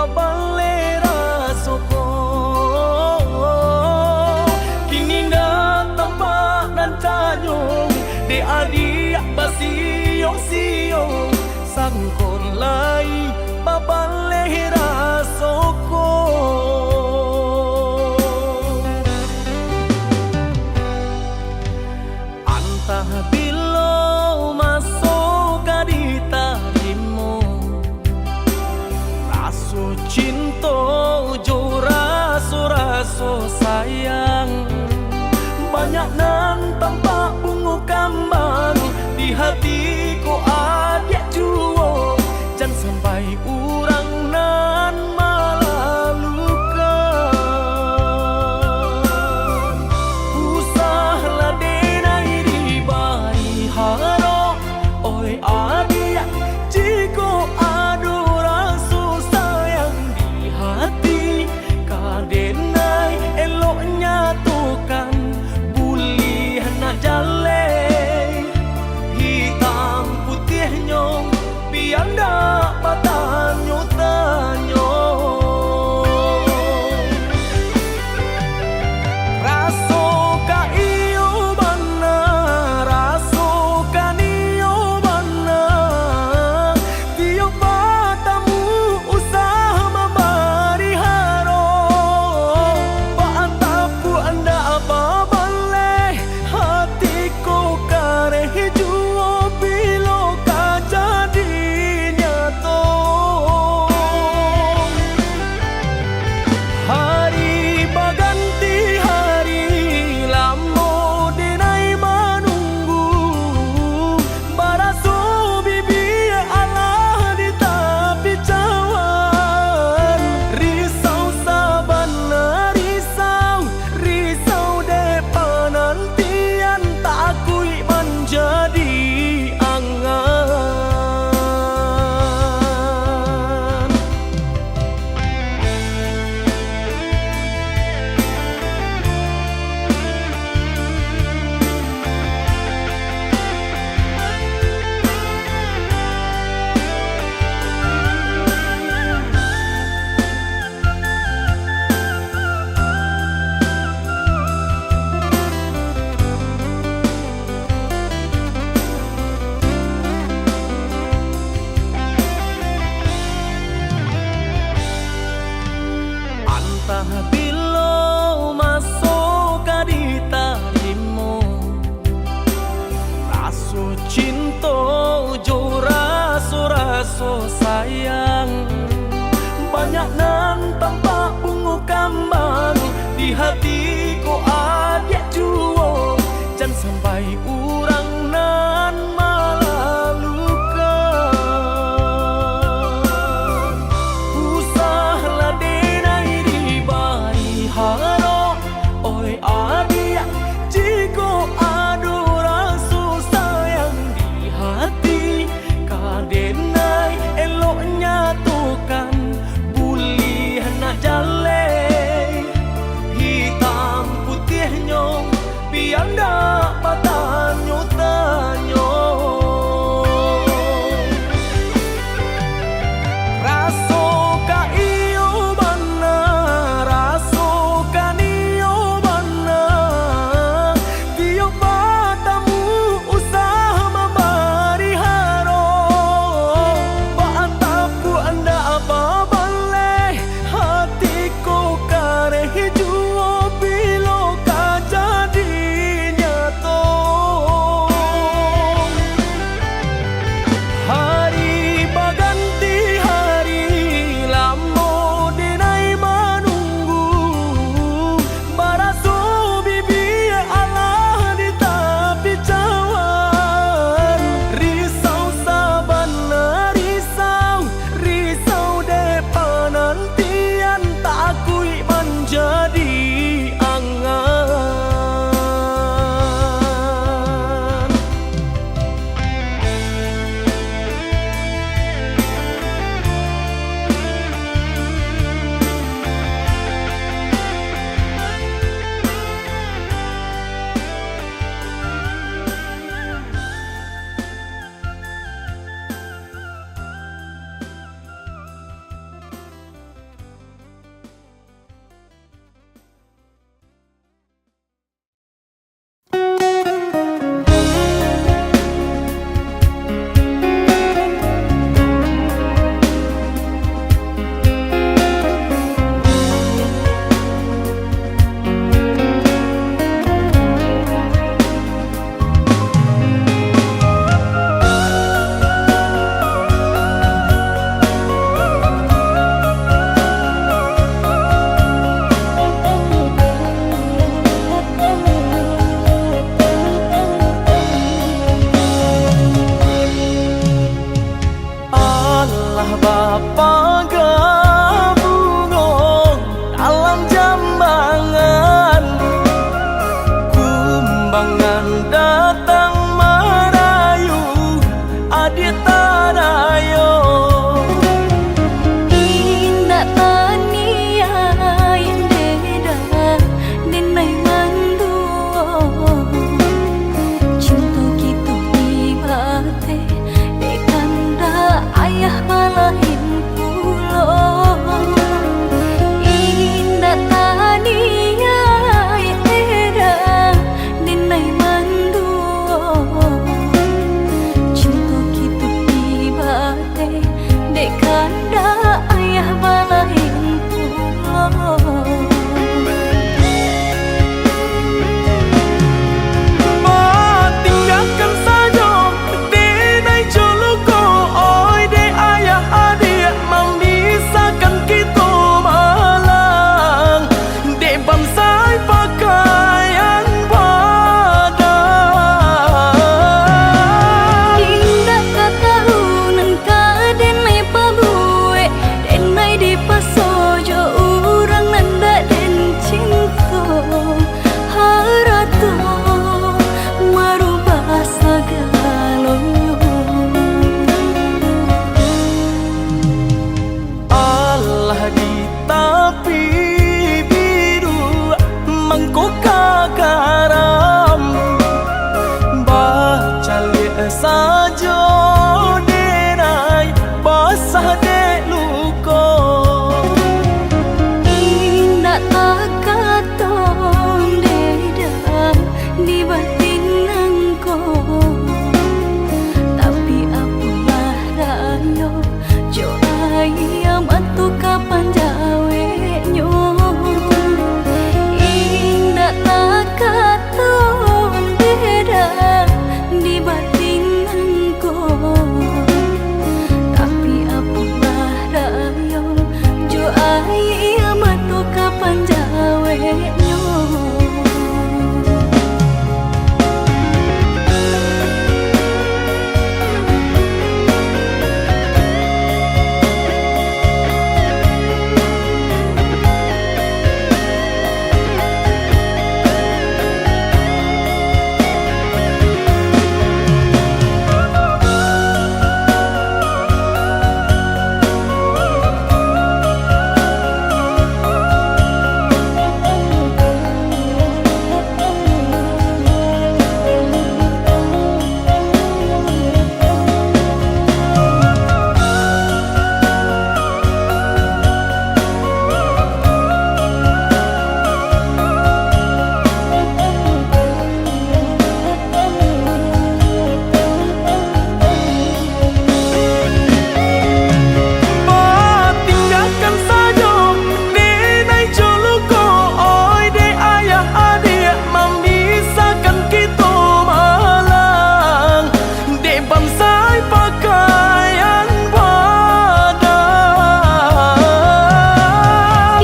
babale rasoko. Kini na tampak nan tanyong de adik basiyong-siyong sangkon lai babale rasoko. Antah bilo masuk di tarimu raso cinta jo raso sayang banyak nan tampak bunga kambang di hatiku adik juo jangan sampai urang nan malalukan usahlah denai di bari haro oi adik jiko adu rasu sayang di hati kadenai eloknya tukan bulih nak jale hitam putih nyong biar ndak patanyo tanyo raso ka iyo bana raso ka niyo bana tiyo patamu usah mabari haro paantapu anda apa bale hatiku kareh juo bilo ka jadi nyato hari baganti hari lamo denai manunggu baraso bibi Allah di tapi cawan risau sabana risau depanantian tak akui menjadi angan. Antah bilo masuk di tarimu raso cinta jo raso sayang banyak nan tampak bunga kambang di hatiku adik juo jangan sampai urang nan malalukan usahlah denai di bari haro oi adik jiko adu rasu sayang di hati kadenai eloknya tukan bulih nak jale hitam pagabungo dalam jambangan, kumbangan datang merayu adik tadayo. Indah tania yang deda denai manduo, cinta gitu ibate dekanda ayah balahin pulo. Indah tania yang deda denai manduo, cinta gitu ibate dekanda ayah balahin pulo. Tinggalkan saja denai joluko, oi de ayah adik memisahkan kita malang, de bansai pakaian badan. Indah katahunan ka denai pabue, denai di pasojo urang nanda den cinta harato marubah sagalonyo. Allah di tapi biru mangkoka garam, baca lihat saja denai basah de luko. Indah takaton deda di batin nangko, tapi apalah rayo jo ayam atu kapan jawe nyo. Indah takaton deda di batin nangko, tapi apalah rayo jo ayam atu kapan jawe nyo. Tinggalkan saja denai joluko, oi de ayah adik memisahkan kita malang, de bansai pakaian badan.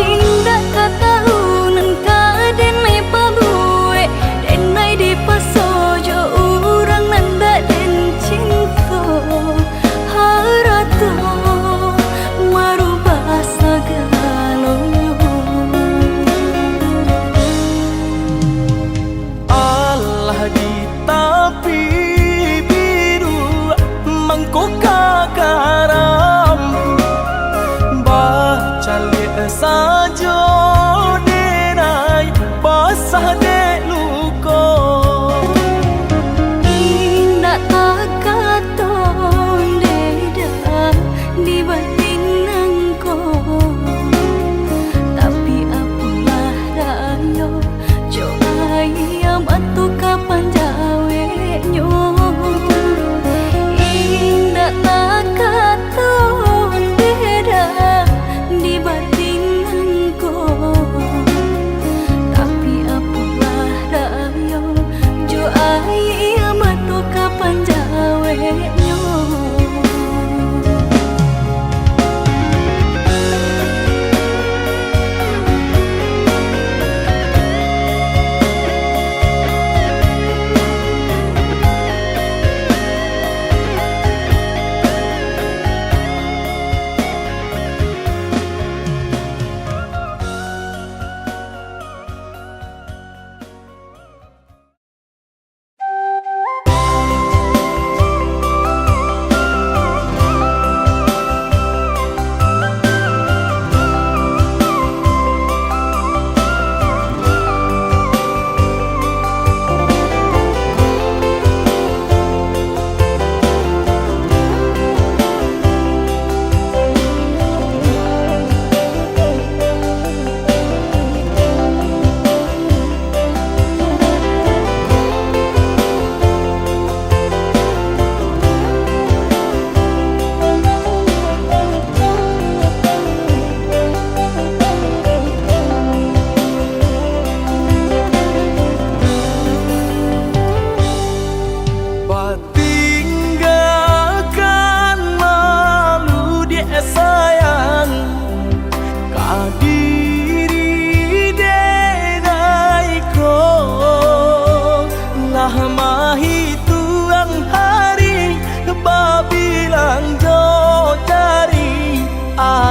Indah katahunan ka denai pabue, denai di pasojo urang nanda den cinta harato marubah sagalonyo. Allah di tapi biru mangkoka garam, baca lihat saja denai basah de luko. Indah takaton deda di batin nangko, tapi apalah rayo jo ayam atu kapan jawe nyo. Indah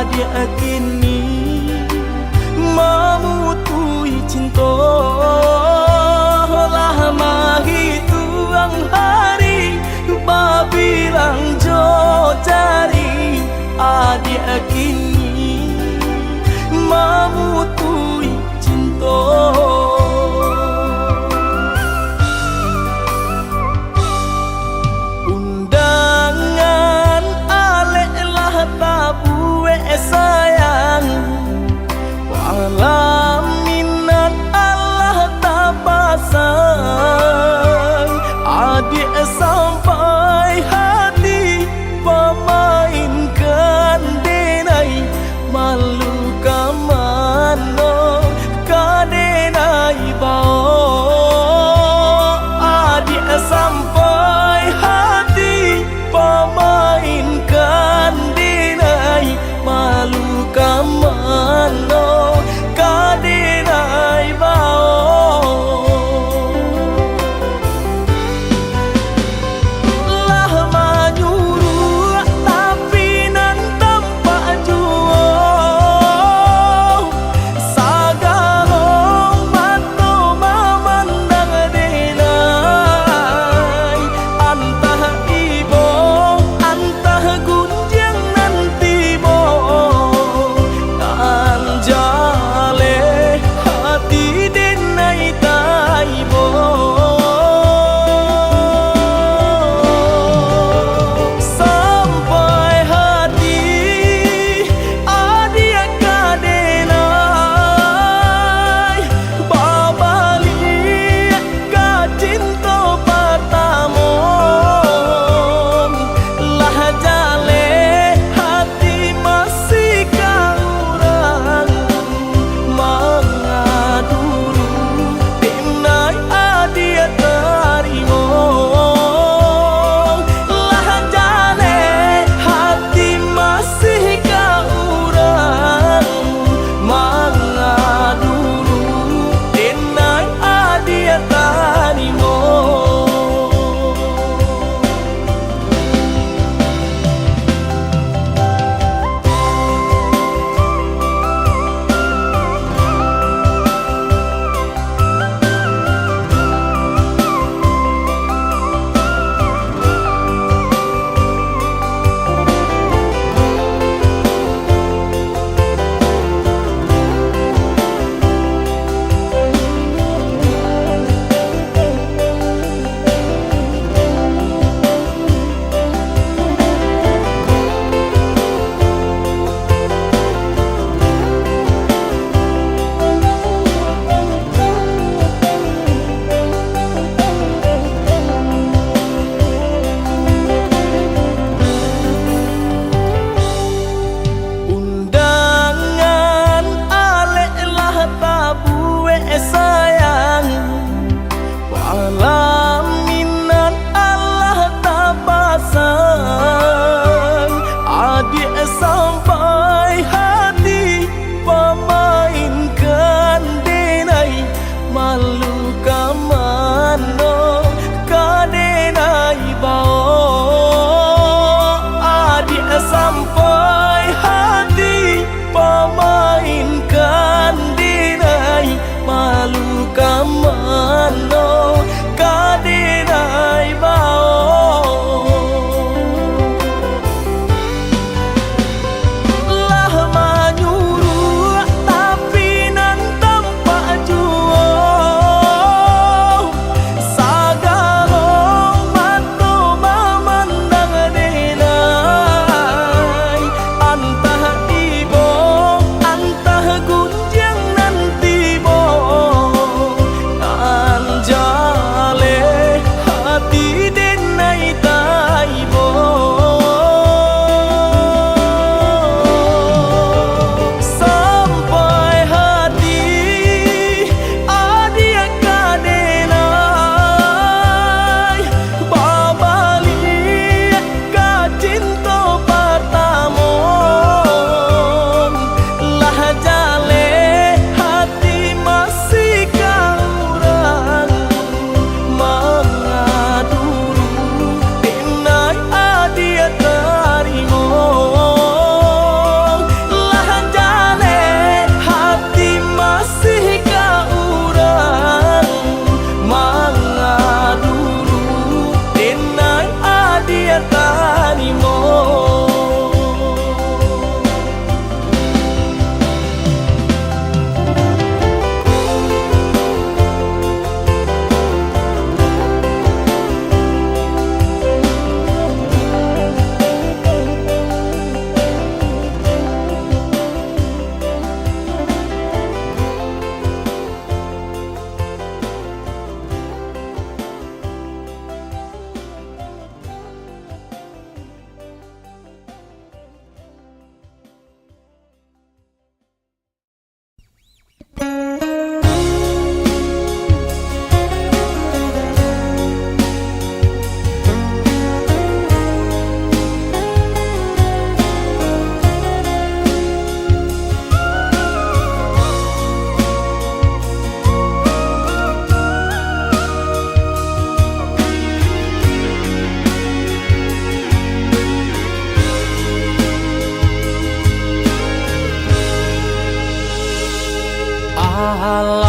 adik kini memutui cinta lama hituang hari babilang jo cari adik kini memutui cinta. Undangan aleklah tabue sayang walau minat Allah tak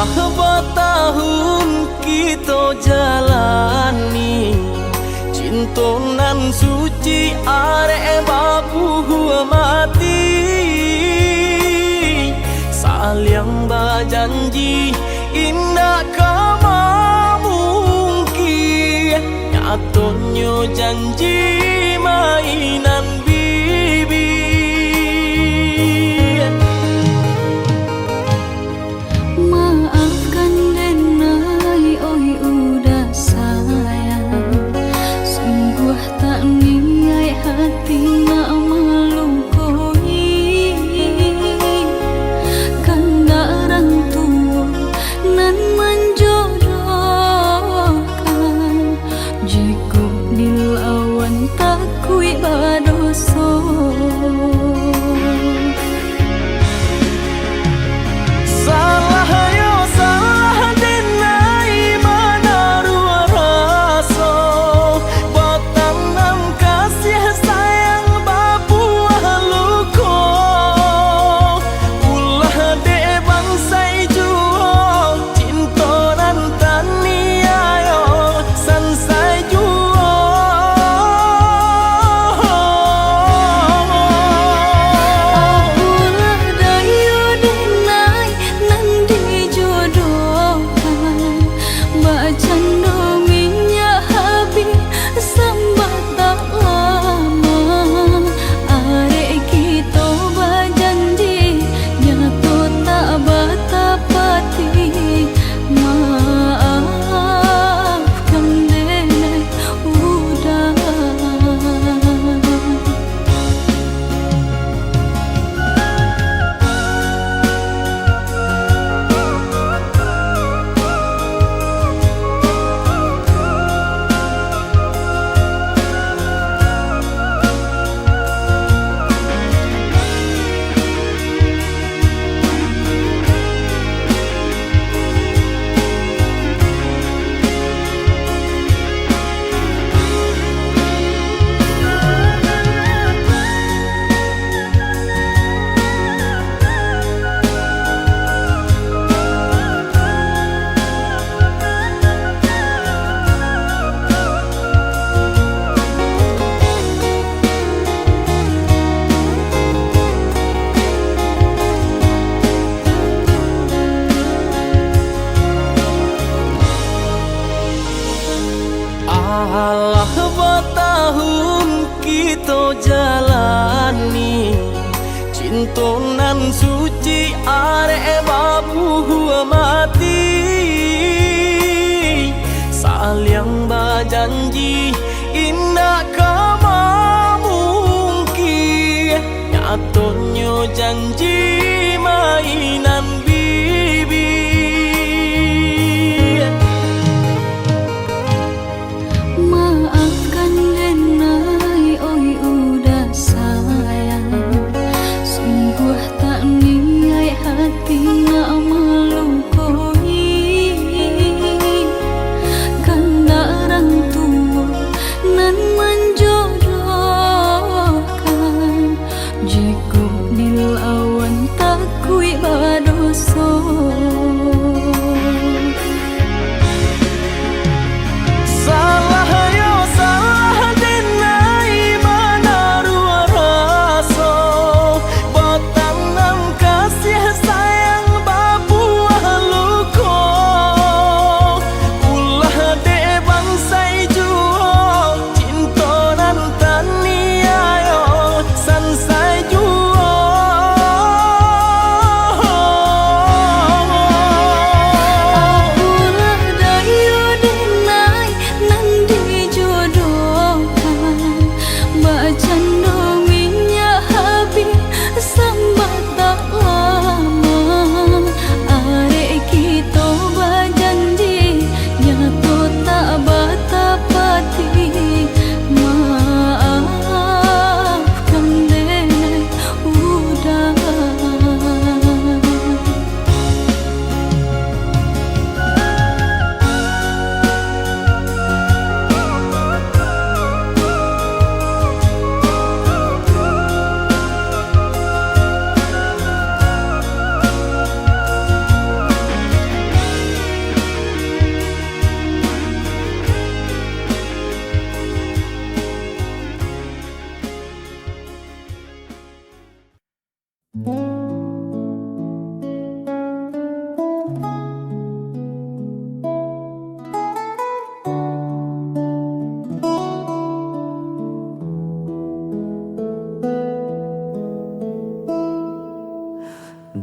Alah bertahun kita jalani cinta nan suci arek baku mati saling berjanji indah kama mungkin nyatanya janji mainan bibi. Maafkan denai oi udah sayang, sungguh tak niat hati nak melukoi. Karena orang tua nan menjodohkan, jika dilawan tak kui badoso. Alah bertahun kita jalani cinta nan suci arek baku mati saling berjanji indah kama mungkin nyatanya janji mainan bibi. Maafkan denai oi udah sayang, sungguh tak niat hati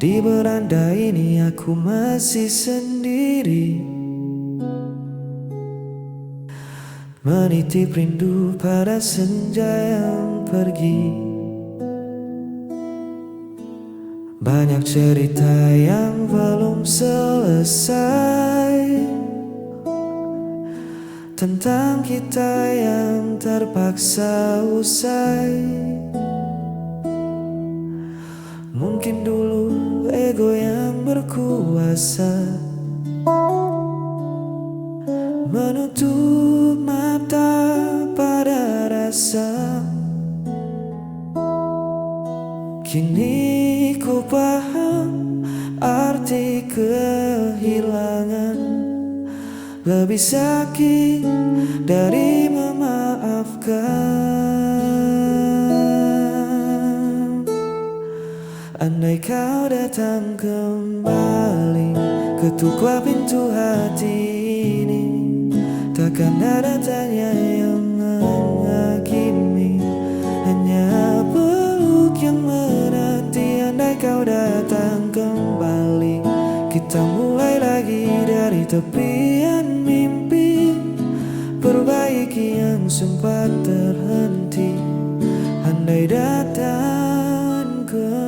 Di beranda ini aku masih sendiri, menitip rindu pada senja yang pergi. Banyak cerita yang belum selesai tentang kita yang terpaksa usai. Mungkin dulu ego yang berkuasa menutup mata pada rasa. Kini ku paham arti kehilangan, lebih sakit dari memaafkan. Andai kau datang kembali, ketuklah pintu hati ini, takkan ada tanya yang menghakimi, hanya peluk yang menanti. Andai kau datang kembali, kita mulai lagi dari tepian mimpi, perbaiki yang sempat terhenti. Andai datang kembali.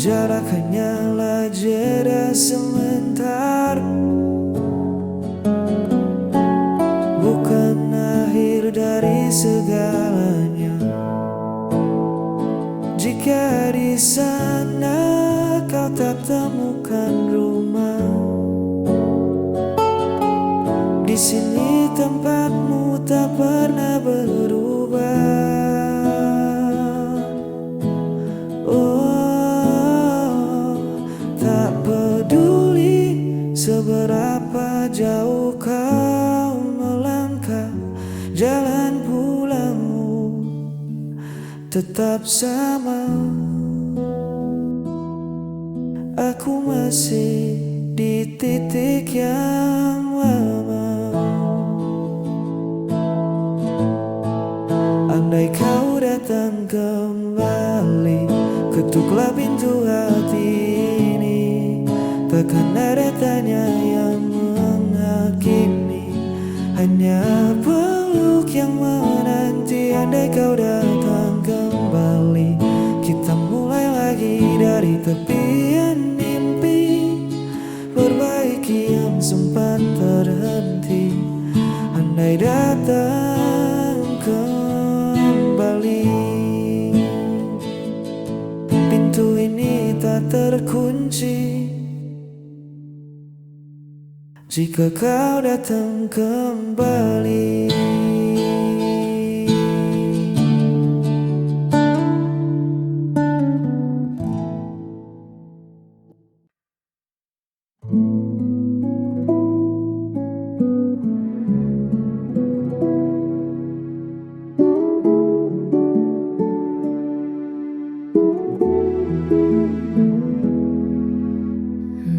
Jarak hanyalah jeda sementara, bukan akhir dari segalanya. Jika di sana kau tak temukan rumah, di sini tempatmu tak pernah berubah. Seberapa jauh kau melangkah, jalan pulangmu tetap sama. Aku masih di titik yang lama. Andai kau datang kembali, ketuklah pintu hati ini, takkan ada tanya yang menghakimi, hanya peluk yang menanti. Andai kau datang kembali, kita mulai lagi dari tepian mimpi, perbaiki yang sempat terhenti. Andai datang kembali, pintu ini tak terkunci jika kau datang kembali.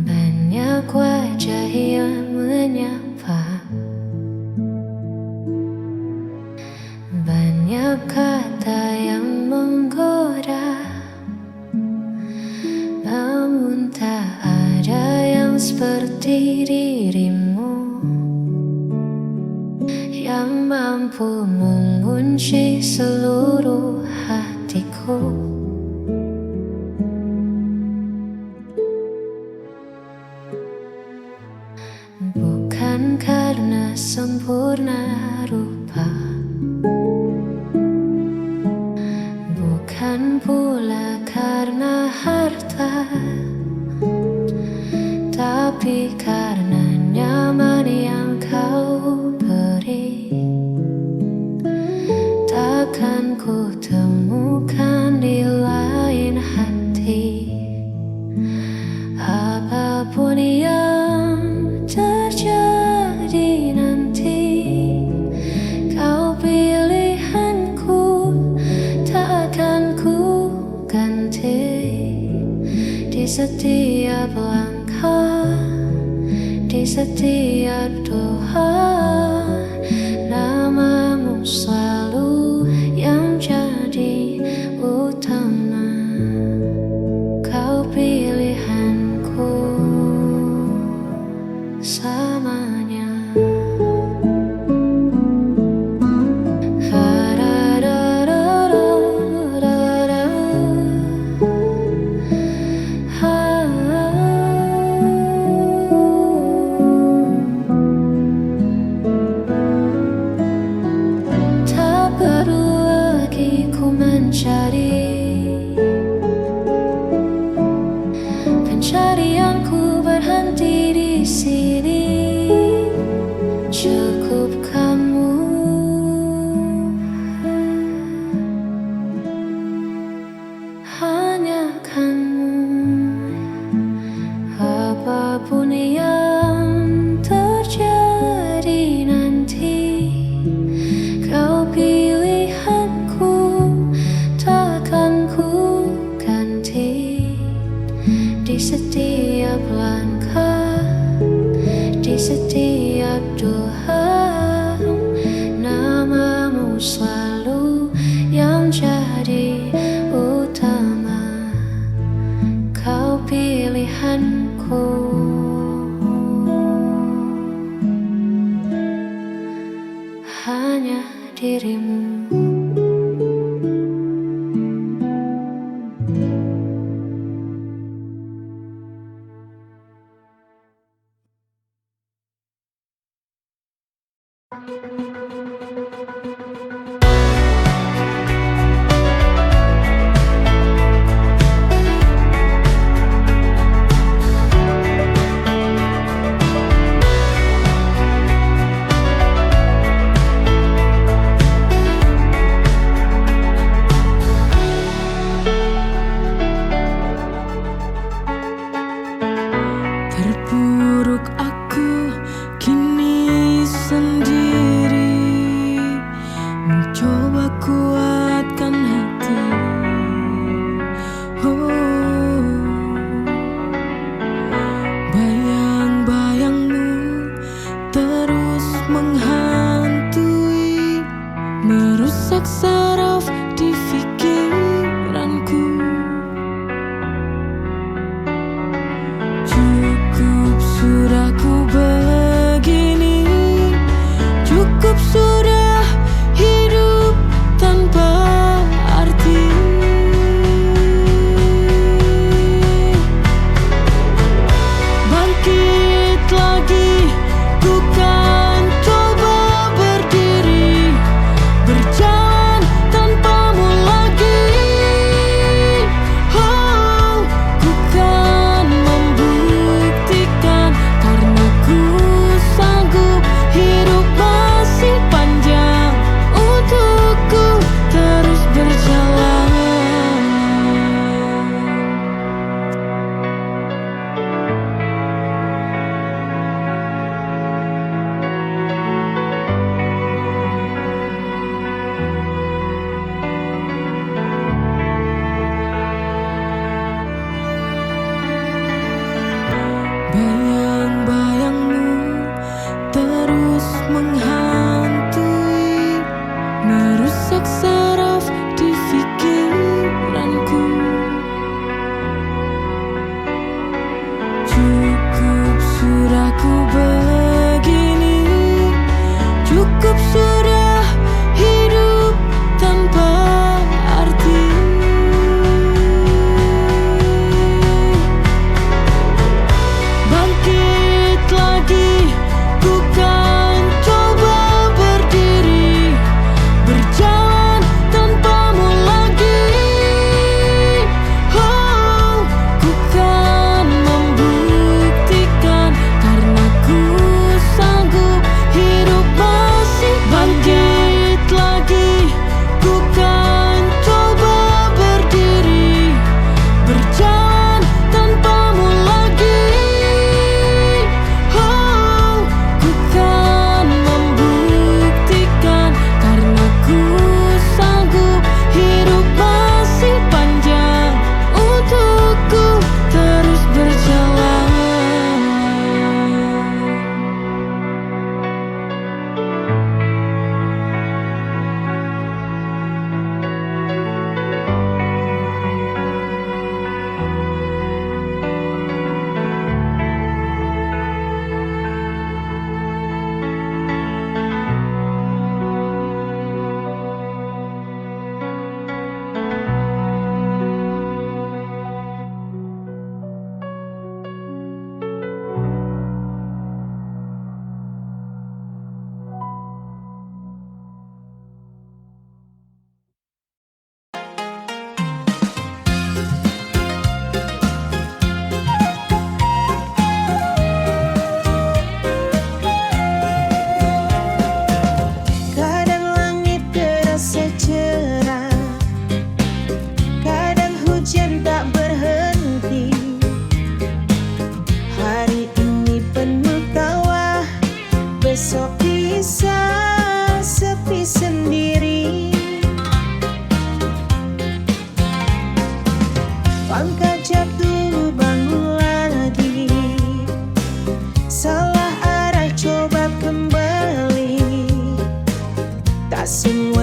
Banyak wajah yang menyapa, banyak kata yang menggoda, namun tak ada yang seperti dirimu yang mampu mengunci seluruh hatiku. Bukan karena sempurna rupa, bukan pula karena harta, tapi karena nyaman yang kau beri. Takkan ku temukan di lain hati. Apapun yang terjadi nanti, kau pilihanku, tak akan ku ganti. Di setiap langkah, di setiap doa, nama selalu yang jadi utama. Kau pilihanku selamanya. Tak perlu lagi ku mencari, pencarianku berhenti di sini. Cukup kamu, hanya kamu. Apapun yang terjadi nanti, kau pilihanku, takkan ku ganti. Di setiap langkah, di setiap doa, namamu selalu yang jadi utama. Kau pilihanku, hanya dirimu.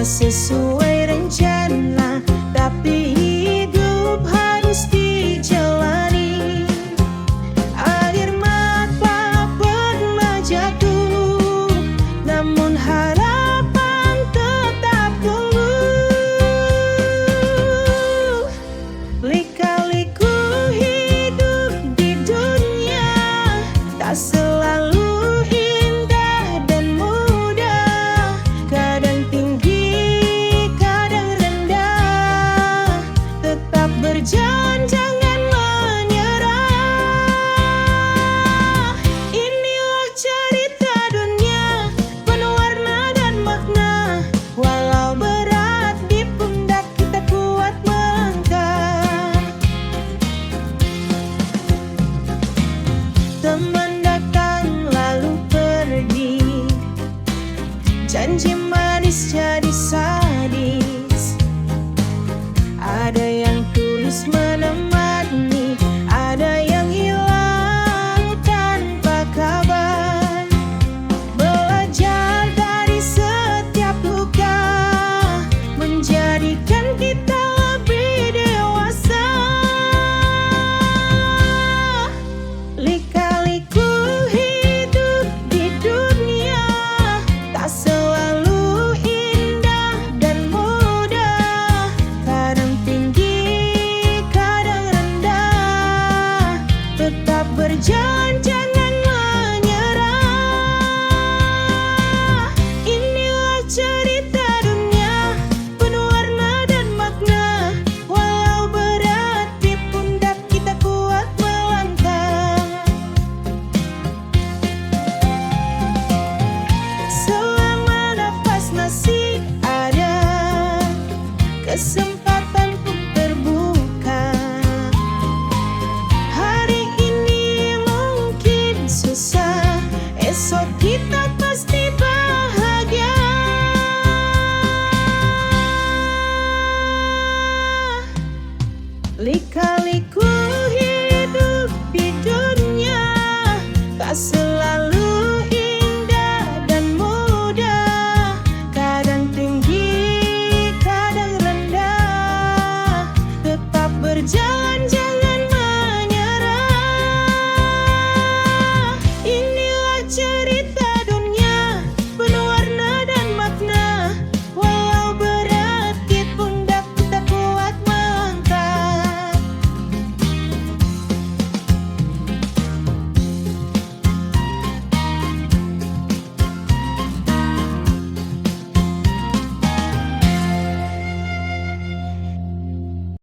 sesuai rencana, tapi